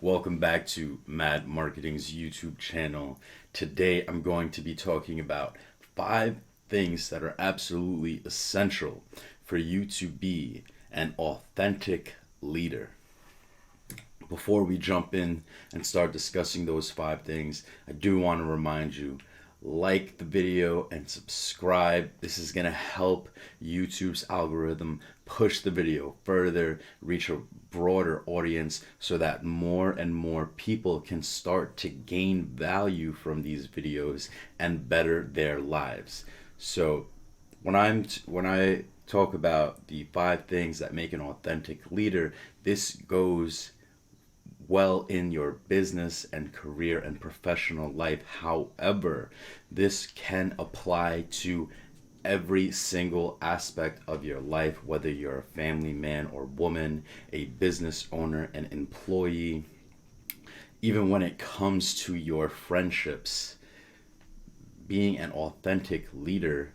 Welcome back to Mad Marketing's YouTube channel. Today I'm going to be talking about 5 things that are absolutely essential for you to be an authentic leader. Before we jump in and start discussing those 5 things, I do want to remind you, like the video and subscribe. This is going to help YouTube's algorithm push the video further, reach a broader audience so that more and more people can start to gain value from these videos and better their lives. So when I talk about the 5 things that make an authentic leader, this goes well in your business and career and professional life. However, this can apply to every single aspect of your life, whether you're a family man or woman, a business owner, an employee, even when it comes to your friendships. Being an authentic leader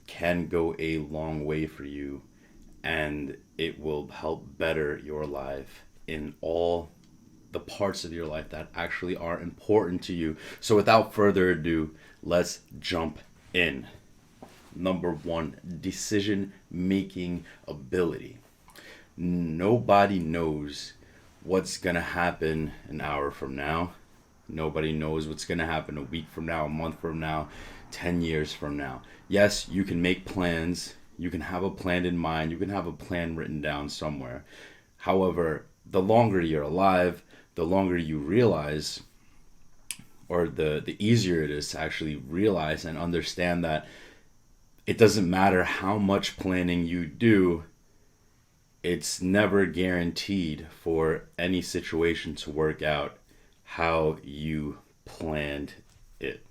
can go a long way for you, and it will help better your life in all the parts of your life that actually are important to you. So without further ado, let's jump in. Number 1, decision making ability. Nobody knows what's gonna happen an hour from now. Nobody knows what's gonna happen a week from now, a month from now, 10 years from now. Yes, you can make plans. You can have a plan in mind. You can have a plan written down somewhere. However, the longer you're alive, the longer you realize, or the easier it is to actually realize and understand that it doesn't matter how much planning you do, it's never guaranteed for any situation to work out how you planned it.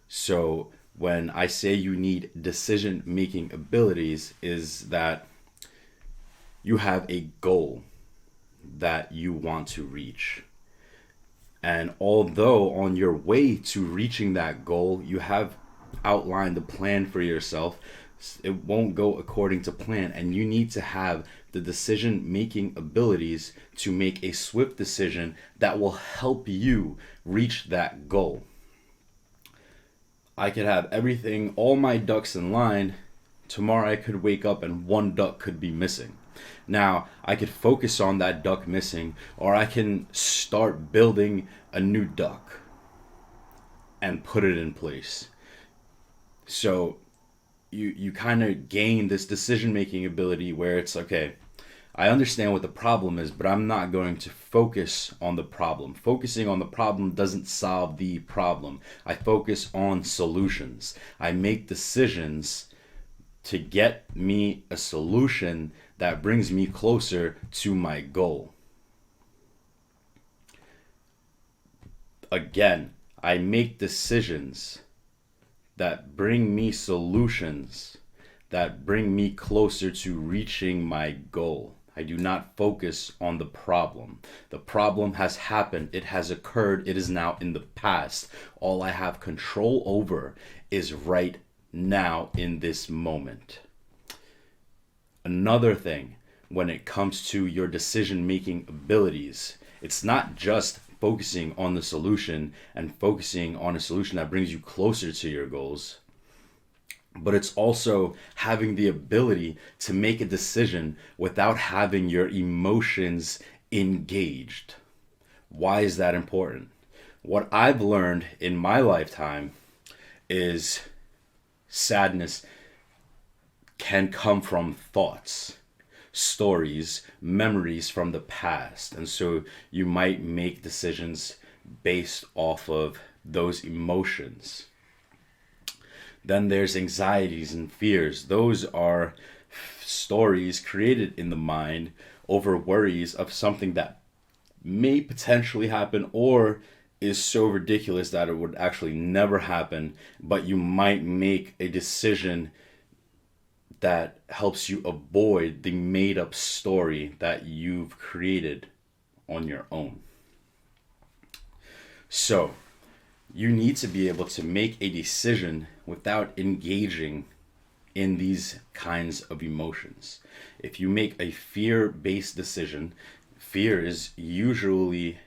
So when I say you need decision making abilities, is that you have a goal that you want to reach. And although on your way to reaching that goal, you have outlined a plan for yourself, it won't go according to plan, and you need to have the decision making abilities to make a swift decision that will help you reach that goal. I could have everything, all my ducks in line. Tomorrow I could wake up and one duck could be missing. Now, I could focus on that duck missing, or I can start building a new duck and put it in place. So you kind of gain this decision making ability where it's okay, I understand what the problem is, but I'm not going to focus on the problem. Focusing on the problem doesn't solve the problem. I focus on solutions. I make decisions to get me a solution that brings me closer to my goal. Again, I make decisions that bring me solutions that bring me closer to reaching my goal. I do not focus on the problem. The problem has happened. It has occurred. It is now in the past. All I have control over is right now in this moment. Another thing, when it comes to your decision-making abilities, it's not just focusing on the solution and focusing on a solution that brings you closer to your goals, but it's also having the ability to make a decision without having your emotions engaged. Why is that important? What I've learned in my lifetime is sadness can come from thoughts, stories, memories from the past. And so you might make decisions based off of those emotions. Then there's anxieties and fears. Those are stories created in the mind over worries of something that may potentially happen or is so ridiculous that it would actually never happen, but you might make a decision that helps you avoid the made up story that you've created on your own. So you need to be able to make a decision without engaging in these kinds of emotions. If you make a fear-based decision, fear is usually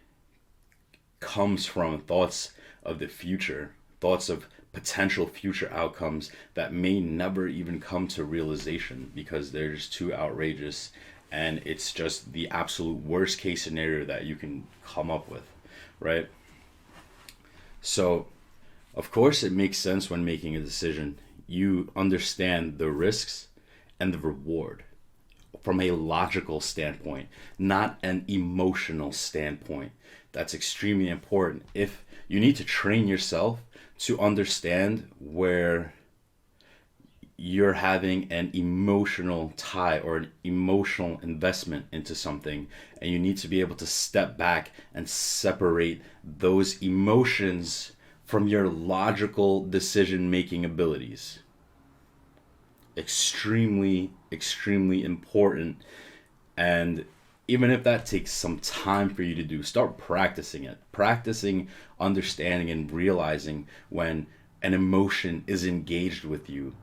comes from thoughts of the future, thoughts of potential future outcomes that may never even come to realization because they're just too outrageous, and it's just the absolute worst case scenario that you can come up with, right? So, of course, it makes sense when making a decision. You understand the risks and the reward from a logical standpoint, not an emotional standpoint. That's extremely important. If you need to train yourself to understand where you're having an emotional tie or an emotional investment into something, and you need to be able to step back and separate those emotions from your logical decision making abilities. Extremely, extremely important. And even if that takes some time for you to do, start practicing it. Practicing understanding and realizing when an emotion is engaged with you,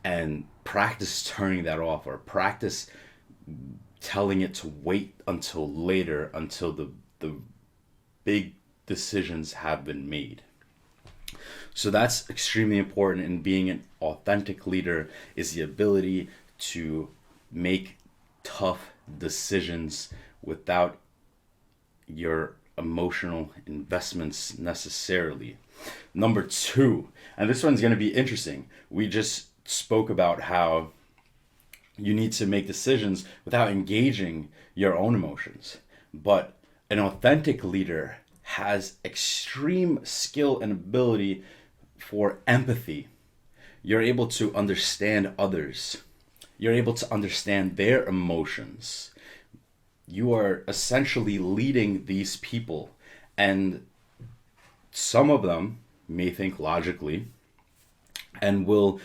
and practice turning that off, or practice telling it to wait until later, until the big decisions have been made. So that's extremely important. And being an authentic leader is the ability to make tough decisions without your emotional investments necessarily. Number 2, and this one's going to be interesting. We just spoke about how you need to make decisions without engaging your own emotions. But an authentic leader has extreme skill and ability for empathy. You're able to understand others. You're able to understand their emotions. You are essentially leading these people, and some of them may think logically and will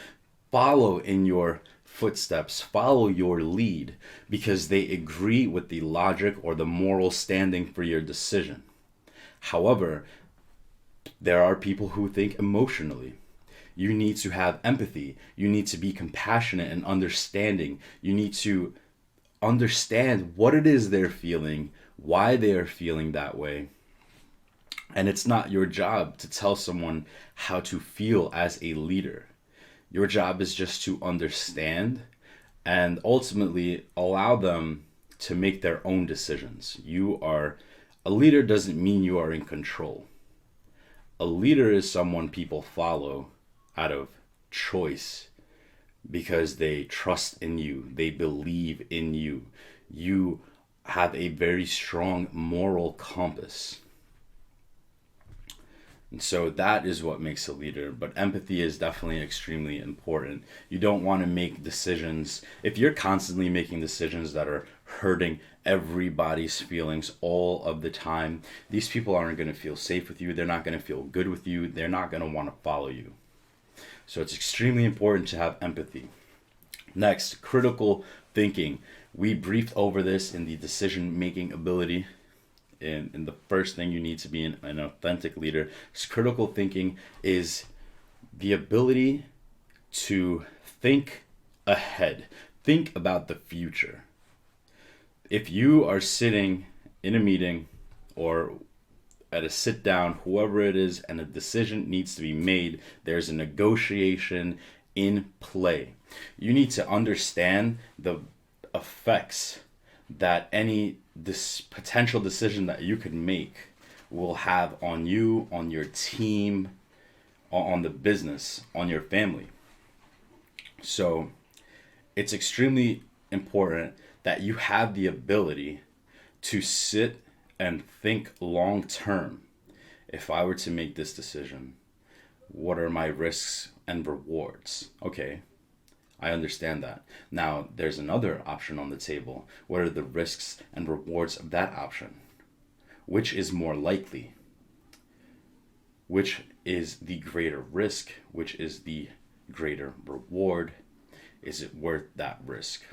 follow in your footsteps, follow your lead, because they agree with the logic or the moral standing for your decision. However, there are people who think emotionally. You need to have empathy. You need to be compassionate and understanding. You need to understand what it is they're feeling, why they are feeling that way. And it's not your job to tell someone how to feel as a leader. Your job is just to understand and ultimately allow them to make their own decisions. A leader doesn't mean you are in control. A leader is someone people follow out of choice because they trust in you, they believe in you. You have a very strong moral compass. And so that is what makes a leader. But empathy is definitely extremely important. You don't want to make decisions. If you're constantly making decisions that are hurting everybody's feelings all of the time, these people aren't going to feel safe with you. They're not going to feel good with you. They're not going to want to follow you. So it's extremely important to have empathy. Next, critical thinking. We briefed over this in the decision-making ability. And the first thing you need to be an authentic leader is critical thinking is the ability to think ahead, think about the future. If you are sitting in a meeting or at a sit down, whoever it is, and a decision needs to be made, there's a negotiation in play. You need to understand the effects that this potential decision that you could make will have on you, on your team, on the business, on your family. So it's extremely important that you have the ability to sit and think long term. If I were to make this decision, what are my risks and rewards? Okay, I understand that. Now, there's another option on the table. What are the risks and rewards of that option? Which is more likely? Which is the greater risk? Which is the greater reward? Is it worth that risk?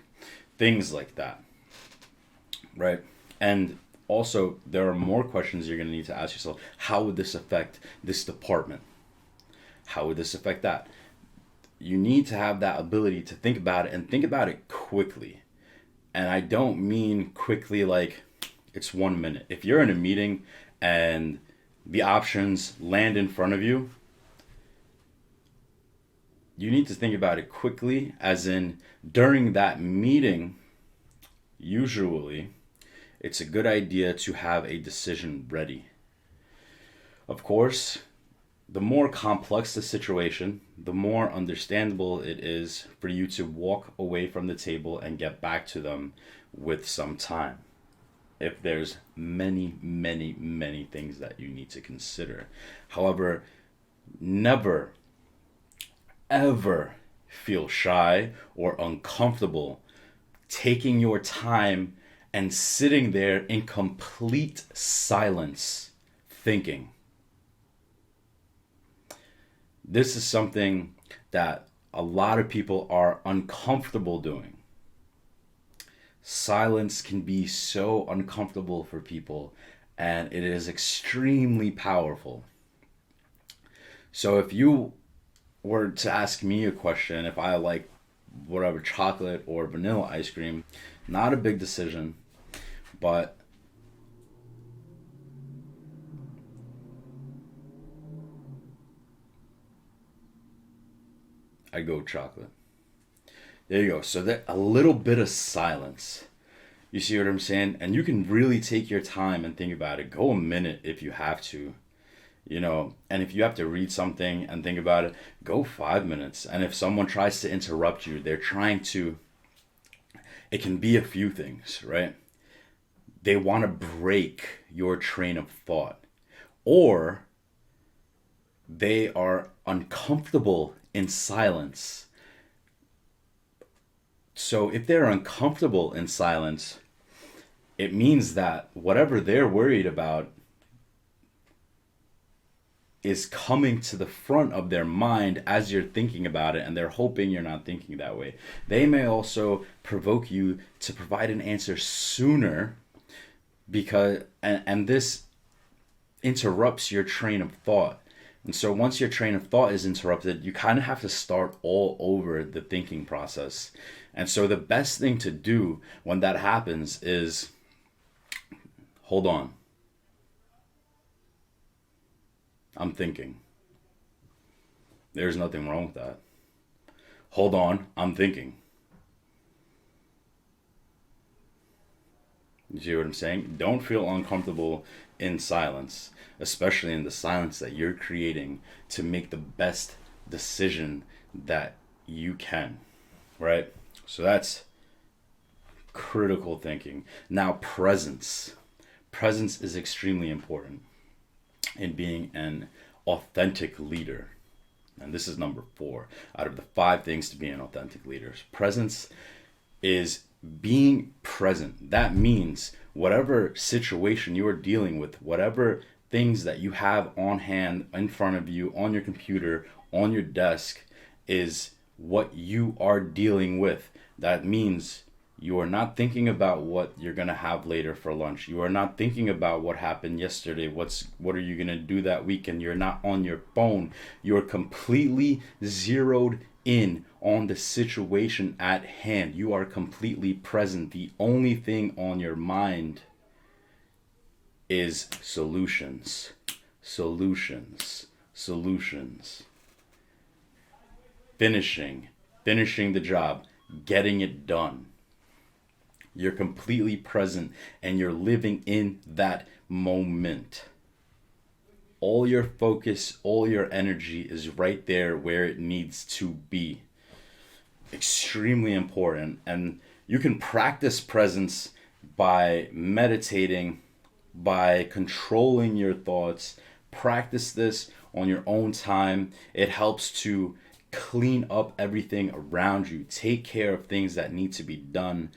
Things like that, right? And also, there are more questions you're going to need to ask yourself. How would this affect this department? How would this affect that? You need to have that ability to think about it, and think about it quickly. And I don't mean quickly like It's 1 minute. If you're in a meeting and the options land in front of you, you need to think about it quickly, as in during that meeting, usually it's a good idea to have a decision ready. Of course, the more complex the situation, the more understandable it is for you to walk away from the table and get back to them with some time. If there's many, many, many things that you need to consider. However, never, ever feel shy or uncomfortable taking your time and sitting there in complete silence thinking. This is something that a lot of people are uncomfortable doing. Silence can be so uncomfortable for people, and it is extremely powerful. So if you were to ask me a question, if I like whatever, chocolate or vanilla ice cream, not a big decision, but I go chocolate. There you go. So that a little bit of silence. You see what I'm saying? And you can really take your time and think about it. Go a minute if you have to, and if you have to read something and think about it, go 5 minutes. And if someone tries to interrupt you, it can be a few things, right? They want to break your train of thought, or they are uncomfortable in silence. So if they're uncomfortable in silence, it means that whatever they're worried about is coming to the front of their mind as you're thinking about it, and they're hoping you're not thinking that way. They may also provoke you to provide an answer sooner, because and this interrupts your train of thought. And so once your train of thought is interrupted, you kind of have to start all over the thinking process. And so the best thing to do when that happens is hold on. I'm thinking. There's nothing wrong with that. Hold on, I'm thinking. You see what I'm saying? Don't feel uncomfortable in silence, especially in the silence that you're creating to make the best decision that you can, right? So that's critical thinking. Now, presence. Presence is extremely important in being an authentic leader. And this is number 4 out of the 5 things to be an authentic leader. Presence is being present. That means whatever situation you are dealing with, whatever things that you have on hand, in front of you, on your computer, on your desk, is what you are dealing with. That means you are not thinking about what you're going to have later for lunch. You are not thinking about what happened yesterday. What are you going to do that weekend? You're not on your phone. You're completely zeroed in on the situation at hand. You are completely present. The only thing on your mind is solutions. Solutions. Solutions. Finishing the job, getting it done. You're completely present and you're living in that moment. All your focus, all your energy is right there where it needs to be. Extremely important. And you can practice presence by meditating, by controlling your thoughts. Practice this on your own time. It helps to clean up everything around you. Take care of things that need to be done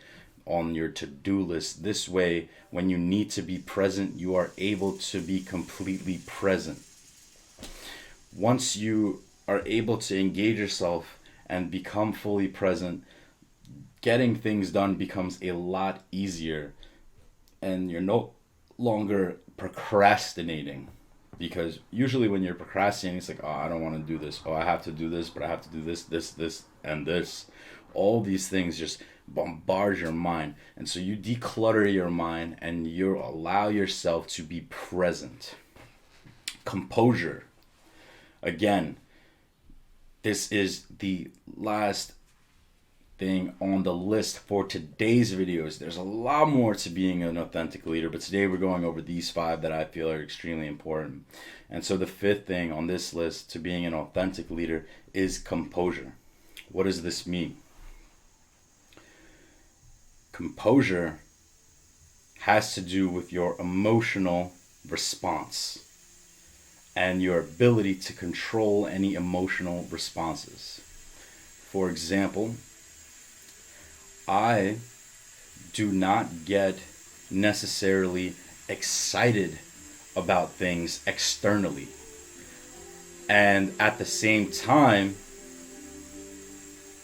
on your to-do list. This way, when you need to be present, you are able to be completely present. Once you are able to engage yourself and become fully present, getting things done becomes a lot easier, and you're no longer procrastinating. Because usually when you're procrastinating, it's like, oh, I don't want to do this. Oh, I have to do this, but I have to do this, and this. All these things just bombard your mind. And so you declutter your mind and you allow yourself to be present. Composure. Again, this is the last thing on the list for today's videos. There's a lot more to being an authentic leader, but today we're going over these 5 that I feel are extremely important. And so the 5th thing on this list to being an authentic leader is composure. What does this mean? Composure has to do with your emotional response and your ability to control any emotional responses. For example, I do not get necessarily excited about things externally. And at the same time,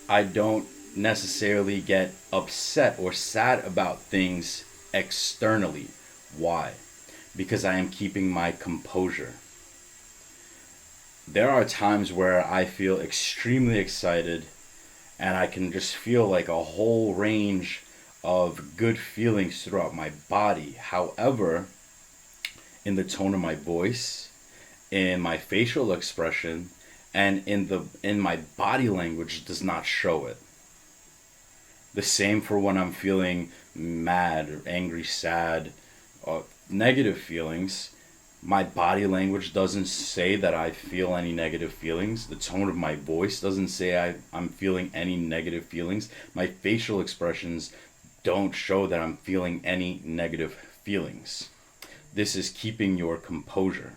I don't necessarily get upset or sad about things externally. Why? Because I am keeping my composure. There are times where I feel extremely excited and I can just feel like a whole range of good feelings throughout my body. However, in the tone of my voice, in my facial expression, and in my body language does not show it. The same for when I'm feeling mad or angry, sad, or negative feelings. My body language doesn't say that I feel any negative feelings. The tone of my voice doesn't say I'm feeling any negative feelings. My facial expressions don't show that I'm feeling any negative feelings. This is keeping your composure.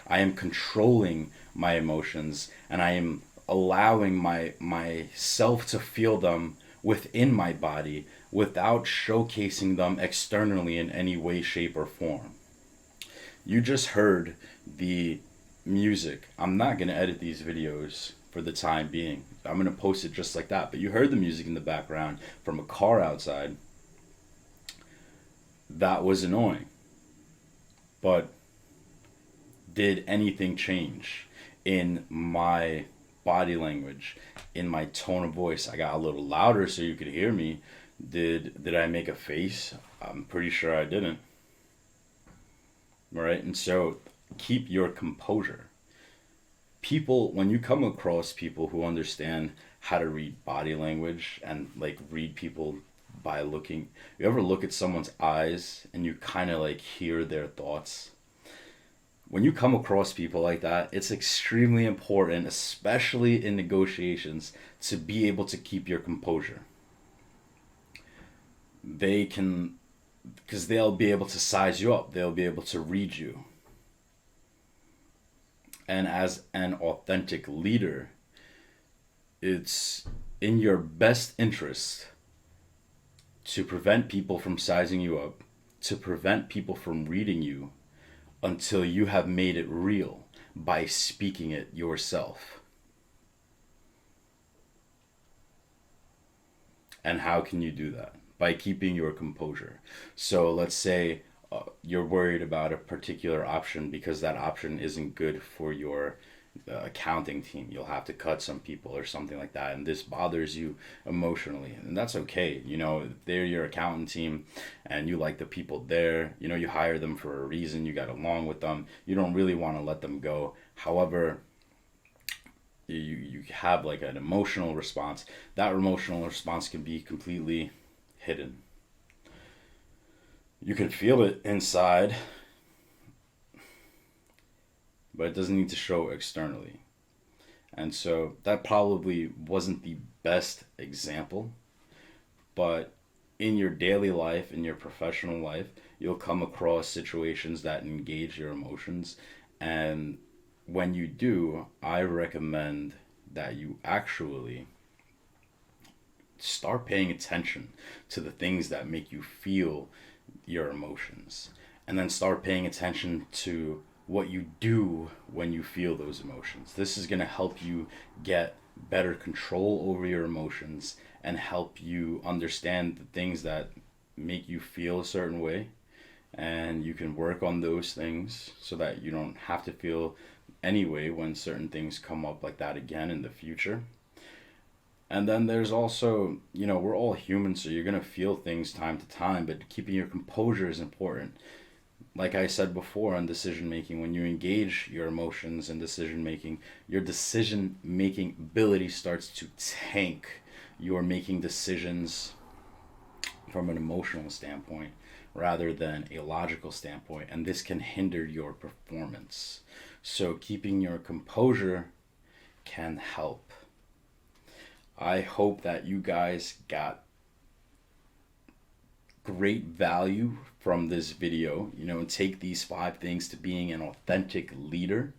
I am controlling my emotions and I am allowing myself to feel them within my body without showcasing them externally in any way, shape, or form. You just heard the music. I'm not going to edit these videos for the time being. I'm going to post it just like that. But you heard the music in the background from a car outside. That was annoying. But did anything change in my body language, in my tone of voice? I got a little louder so you could hear me. Did I make a face? I'm pretty sure I didn't. Right? And so keep your composure. People, when you come across people who understand how to read body language and like read people by looking, you ever look at someone's eyes and you kind of like hear their thoughts? When you come across people like that, it's extremely important, especially in negotiations, to be able to keep your composure. They can, because they'll be able to size you up. They'll be able to read you. And as an authentic leader, it's in your best interest to prevent people from sizing you up, to prevent people from reading you until you have made it real by speaking it yourself. And how can you do that? By keeping your composure. So let's say you're worried about a particular option because that option isn't good for your accounting team. You'll have to cut some people or something like that, and this bothers you emotionally, and that's okay. You know, they're your accountant team and you like the people there. You know, you hire them for a reason. You got along with them. You don't really want to let them go. However, you have like an emotional response. That emotional response can be completely hidden. You can feel it inside, but it doesn't need to show externally. And so that probably wasn't the best example, but in your daily life, in your professional life, you'll come across situations that engage your emotions. And when you do, I recommend that you actually start paying attention to the things that make you feel your emotions, and then start paying attention to what you do when you feel those emotions. This is going to help you get better control over your emotions and help you understand the things that make you feel a certain way, and you can work on those things so that you don't have to feel anyway when certain things come up like that again in the future. And then there's also, we're all human, so you're going to feel things time to time, but keeping your composure is important. Like I said before on decision making, when you engage your emotions in decision making, your decision making ability starts to tank. You're making decisions from an emotional standpoint rather than a logical standpoint, and this can hinder your performance. So, keeping your composure can help. I hope that you guys got great value from this video, and take these 5 things to being an authentic leader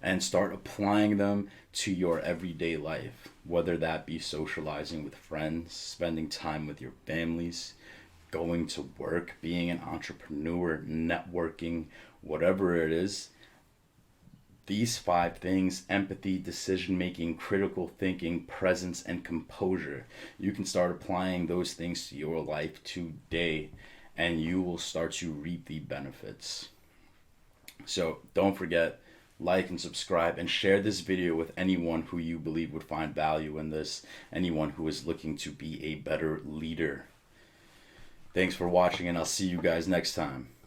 and start applying them to your everyday life, whether that be socializing with friends, spending time with your families, going to work, being an entrepreneur, networking, whatever it is. These 5 things: empathy, decision making, critical thinking, presence, and composure. You can start applying those things to your life today, and you will start to reap the benefits. So don't forget, like and subscribe, and share this video with anyone who you believe would find value in this, anyone who is looking to be a better leader. Thanks for watching, and I'll see you guys next time.